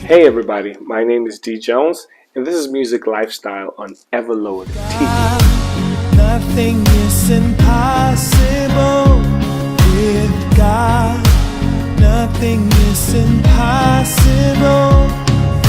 Hey everybody, my name is Deejones, and this is Music Lifestyle on Evaloaded TV. Nothing is impossible with God. Nothing is impossible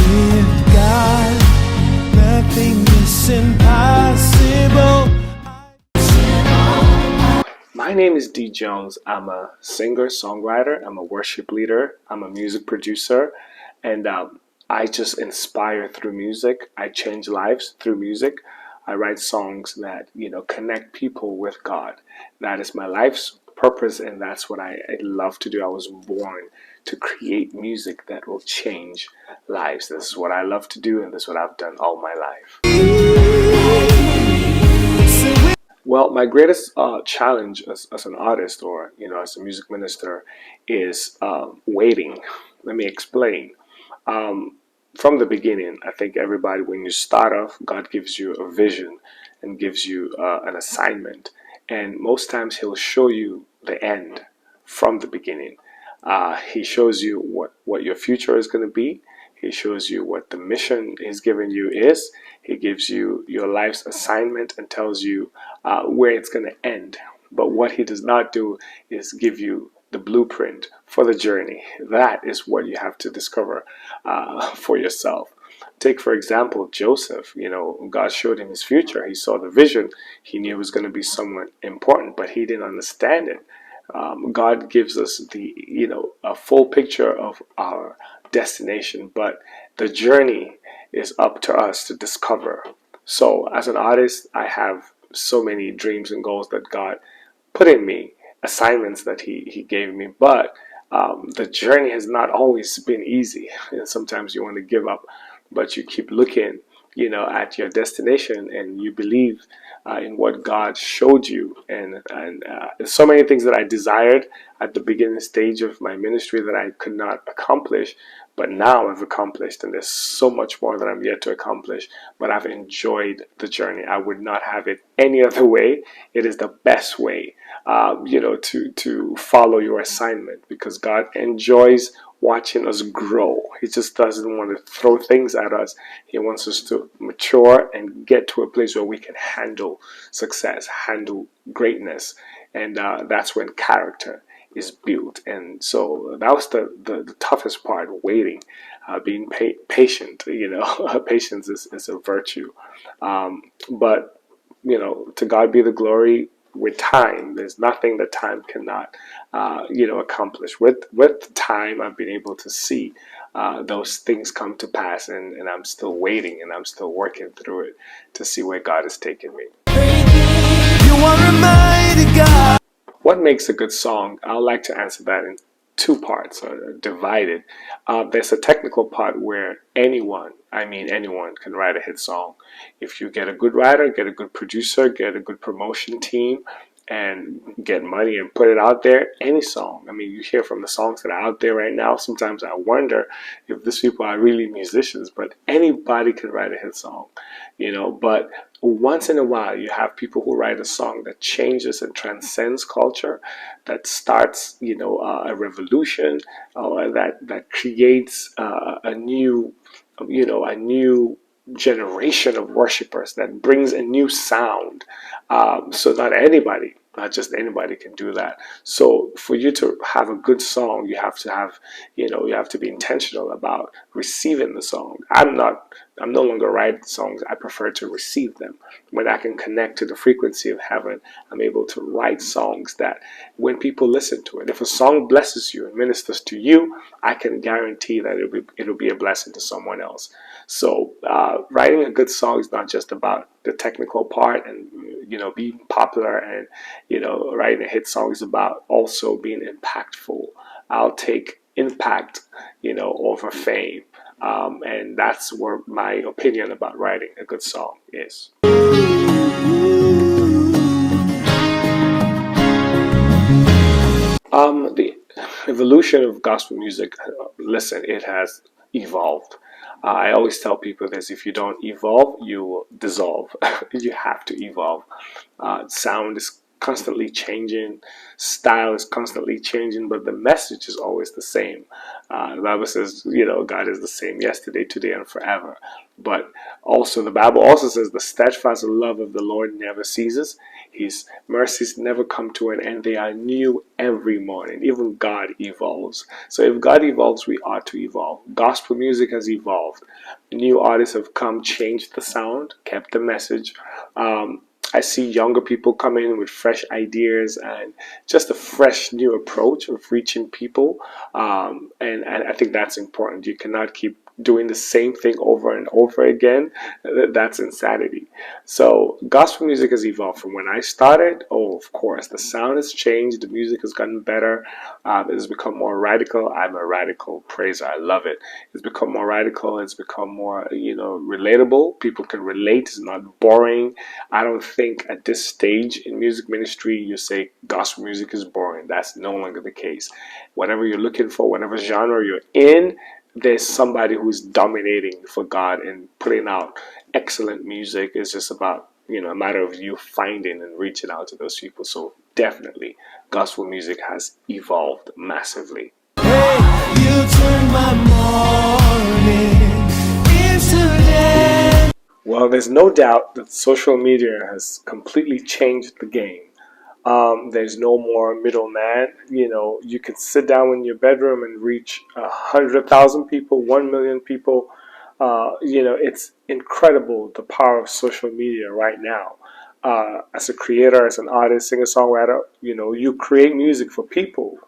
with God. Nothing is impossible. My name is Deejones. I'm a singer, songwriter, I'm a worship leader, I'm a music producer, and I just inspire through music. I change lives through music. I write songs that, connect people with God. That is my life's purpose, and that's what I love to do. I was born to create music that will change lives. This is what I love to do, and this is what I've done all my life. Well, my greatest challenge as an artist or, as a music minister is waiting. Let me explain. Um, from the beginning, I think everybody, when you start off, God gives you a vision and gives you an assignment. And most times he'll show you the end from the beginning. He shows you what your future is going to be. He shows you what the mission he's given you is. He gives you your life's assignment and tells you where it's going to end. But what he does not do is give you the blueprint for the journey. That is what you have to discover for yourself. Take, for example, Joseph. God showed him his future. He saw the vision. He knew it was going to be someone important, but he didn't understand it. God gives us a full picture of our destination, but the journey is up to us to discover. So as an artist, I have so many dreams and goals that God put in me, assignments that he gave me, but the journey has not always been easy. And sometimes you want to give up, but you keep looking, at your destination, and you believe in what God showed you. And there's so many things that I desired at the beginning stage of my ministry that I could not accomplish, but now I've accomplished, and there's so much more that I'm yet to accomplish. But I've enjoyed the journey. I would not have it any other way. It is the best way, to follow your assignment, because God enjoys watching us grow. He just doesn't want to throw things at us. He wants us to mature and get to a place where we can handle success, handle greatness, and that's when character is built. And so that was the toughest part, waiting, being patient. Patience is a virtue. But to God be the glory. With time, there's nothing that time cannot, accomplish. With time, I've been able to see those things come to pass, and I'm still waiting, and I'm still working through it to see where God is taking me. What makes a good song? I would like to answer that in two parts, divided. There's a technical part where anyone, I mean anyone, can write a hit song. If you get a good writer, get a good producer, get a good promotion team, and get money and put it out there, any song. I mean, you hear from the songs that are out there right now, sometimes I wonder if these people are really musicians, but anybody can write a hit song, but once in a while you have people who write a song that changes and transcends culture, that starts, a revolution, or that creates a new generation of worshipers, that brings a new sound. So not just anybody can do that. So for you to have a good song, you have to have, you have to be intentional about receiving the song. I'm no longer writing songs. I prefer to receive them. When I can connect to the frequency of heaven, I'm able to write songs that when people listen to it, if a song blesses you and ministers to you, I can guarantee that it'll be a blessing to someone else. So writing a good song is not just about the technical part and being popular, and writing a hit song is about also being impactful. I'll take impact over fame, and that's where my opinion about writing a good song is. The evolution of gospel music, listen, it has evolved. I always tell people this: if you don't evolve, you will dissolve. You have to evolve. Sound is constantly changing, style is constantly changing, but the message is always the same. The Bible says, God is the same yesterday, today, and forever. But also, the Bible also says the steadfast love of the Lord never ceases. His mercies never come to an end. They are new every morning. Even God evolves. So if God evolves, we ought to evolve. Gospel music has evolved. New artists have come, changed the sound, kept the message. I see younger people come in with fresh ideas and just a fresh new approach of reaching people. And I think that's important. You cannot keep doing the same thing over and over again. That's insanity. So gospel music has evolved from when I started. Oh, of course, the sound has changed. The music has gotten better. It has become more radical. I'm a radical praiser. I love it. It's become more radical. It's become more, relatable. People can relate. It's not boring. I don't think at this stage in music ministry you say gospel music is boring. That's no longer the case. Whatever you're looking for, whatever genre you're in, there's somebody who's dominating for God and putting out excellent music. It's just about, a matter of you finding and reaching out to those people. So definitely, gospel music has evolved massively. Hey, you turn my morning into day. Well, there's no doubt that social media has completely changed the game. There's no more middleman. You can sit down in your bedroom and reach 100,000 people, 1 million people. It's incredible the power of social media right now. As a creator, as an artist, singer, songwriter, you create music for people.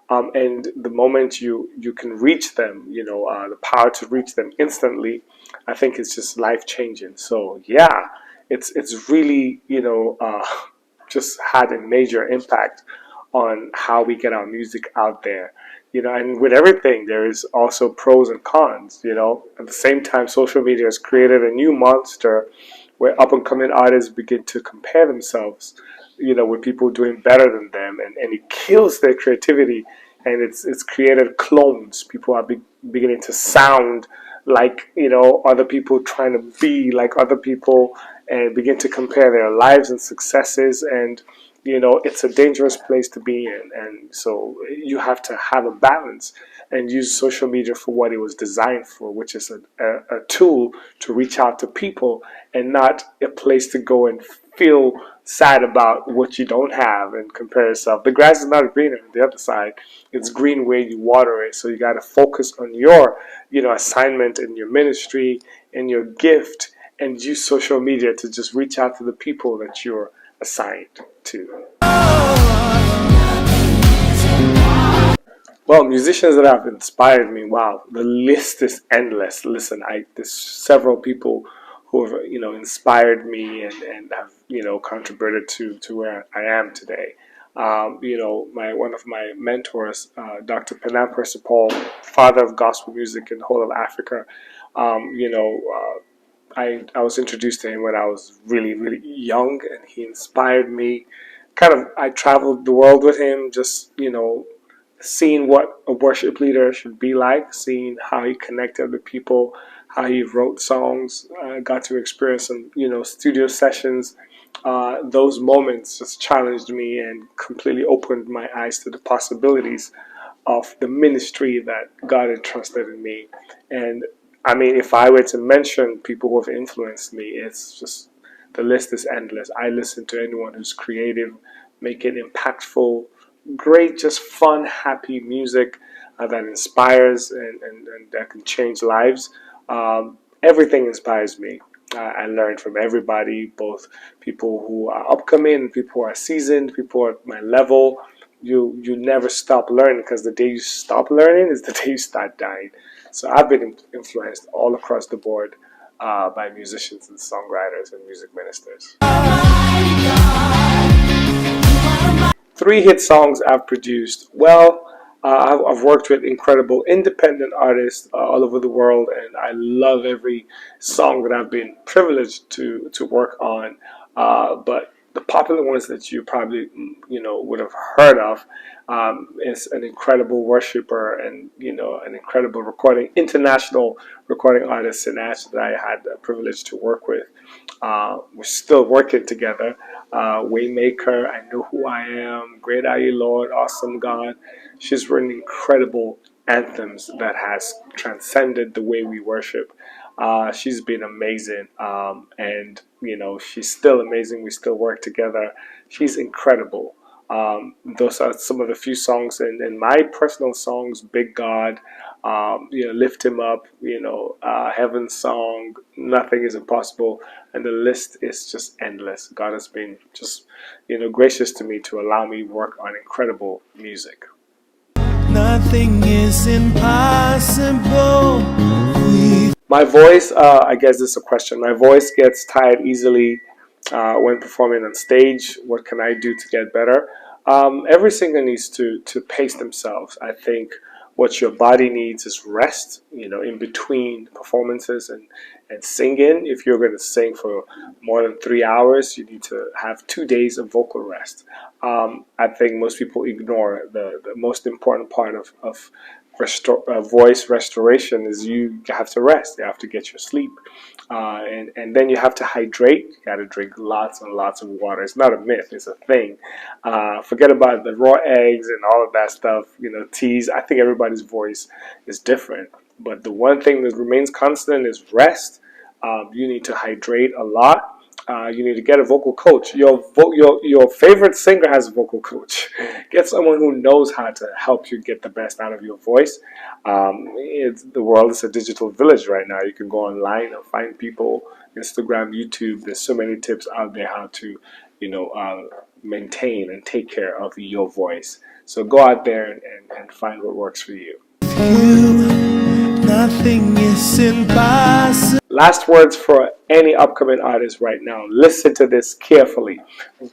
And the moment you can reach them, the power to reach them instantly, I think it's just life changing. So yeah, it's really just had a major impact on how we get our music out there. And with everything, there is also pros and cons. At the same time, social media has created a new monster where up and coming artists begin to compare themselves, with people doing better than them, and it kills their creativity, and it's created clones. People are beginning to sound like other people, trying to be like other people, and begin to compare their lives and successes, and it's a dangerous place to be in. And so you have to have a balance and use social media for what it was designed for, which is a tool to reach out to people, and not a place to go and feel sad about what you don't have and compare yourself. The grass is not greener on the other side. It's green where you water it. So you got to focus on your assignment in your ministry and your gift, and use social media to just reach out to the people that you're assigned to. Well, musicians that have inspired me, wow, the list is endless. Listen, there's several people who have inspired me, and have contributed to where I am today. My one of my mentors, Dr. Penam Paul, father of gospel music in the whole of Africa. I was introduced to him when I was really, really young, and he inspired me. I traveled the world with him, just, seeing what a worship leader should be like, seeing how he connected with people, how he wrote songs. I got to experience some, studio sessions. Those moments just challenged me and completely opened my eyes to the possibilities of the ministry that God entrusted in me. And I mean, if I were to mention people who have influenced me, it's just, the list is endless. I listen to anyone who's creative, making impactful, great, just fun, happy music that inspires, and that can change lives. Everything inspires me. I learn from everybody, both people who are upcoming, people who are seasoned, people at my level. You never stop learning, because the day you stop learning is the day you start dying. So I've been influenced all across the board by musicians and songwriters and music ministers. 3 hit songs I've produced. Well, I've worked with incredible independent artists all over the world, and I love every song that I've been privileged to work on. But the popular ones that you probably would have heard of, is an incredible worshiper and an incredible international recording artist, Sinach, that I had the privilege to work with. We're still working together. Waymaker, I Know Who I Am, Great Are You Lord, Awesome God. She's written incredible anthems that has transcended the way we worship. She's been amazing, and she's still amazing. We still work together. She's incredible. Those are some of the few songs, and my personal songs: "Big God," "Lift Him Up," "Heaven's Song," "Nothing Is Impossible," and the list is just endless. God has been just gracious to me to allow me work on incredible music. Nothing is impossible. My voice, I guess this is a question. My voice gets tired easily when performing on stage. What can I do to get better? Every singer needs to pace themselves. I think what your body needs is rest, in between performances and singing. If you're going to sing for more than 3 hours, you need to have 2 days of vocal rest. I think most people ignore the most important part of voice restoration is you have to rest. You have to get your sleep, and then you have to hydrate. You got to drink lots and lots of water. It's not a myth; it's a thing. Forget about the raw eggs and all of that stuff. Teas. I think everybody's voice is different, but the one thing that remains constant is rest. You need to hydrate a lot. You need to get a vocal coach. Your favorite singer has a vocal coach. Get someone who knows how to help you get the best out of your voice. The world is a digital village right now. You can go online and find people, Instagram, YouTube. There's so many tips out there how to, maintain and take care of your voice. So go out there and find what works for you. Nothing is impossible. Last words for any upcoming artist right now. Listen to this carefully.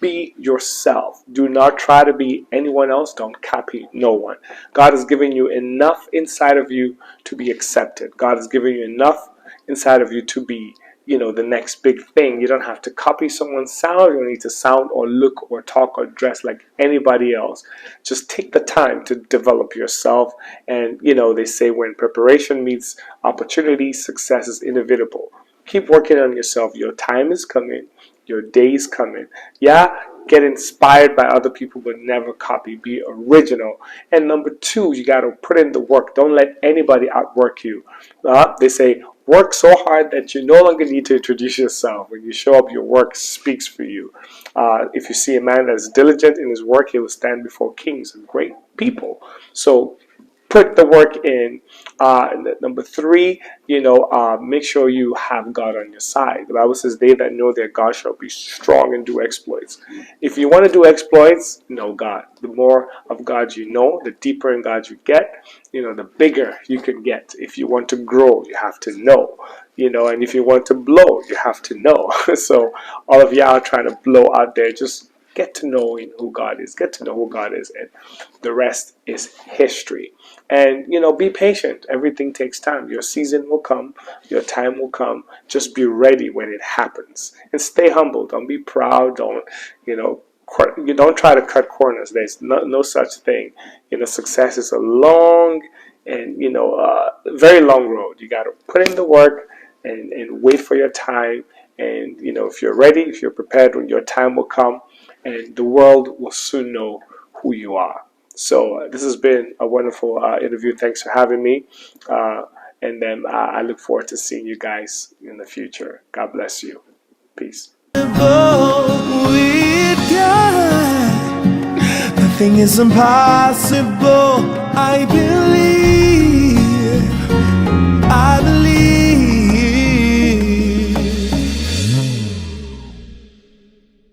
Be yourself. Do not try to be anyone else. Don't copy no one. God has given you enough inside of you to be accepted. God has given you enough inside of you to be the next big thing. You don't have to copy someone's sound. You don't need to sound or look or talk or dress like anybody else. Just take the time to develop yourself. And they say when preparation meets opportunity, success is inevitable. Keep working on yourself. Your time is coming. Your day is coming. Yeah, get inspired by other people, but never copy. Be original. And number two, you got to put in the work. Don't let anybody outwork you. They say, work so hard that you no longer need to introduce yourself. When you show up, your work speaks for you. If you see a man that is diligent in his work, he will stand before kings and great people. So put the work in. Number three, make sure you have God on your side. The Bible says, they that know their God shall be strong and do exploits. If you want to do exploits, know God. The more of God you know, the deeper in God you get, the bigger you can get. If you want to grow, you have to know. And if you want to blow, you have to know. So all of y'all trying to blow out there, just get to knowing who God is. Get to know who God is, and the rest is history. And be patient. Everything takes time. Your season will come. Your time will come. Just be ready when it happens, and stay humble. Don't be proud. Don't you don't try to cut corners. There's no such thing. Success is a long and very long road. You got to put in the work and wait for your time. And if you're ready, if you're prepared, when your time will come, and the world will soon know who you are. So this has been a wonderful interview. Thanks for having me. And then I look forward to seeing you guys in the future. God bless you. Peace. With God, nothing is impossible. I believe.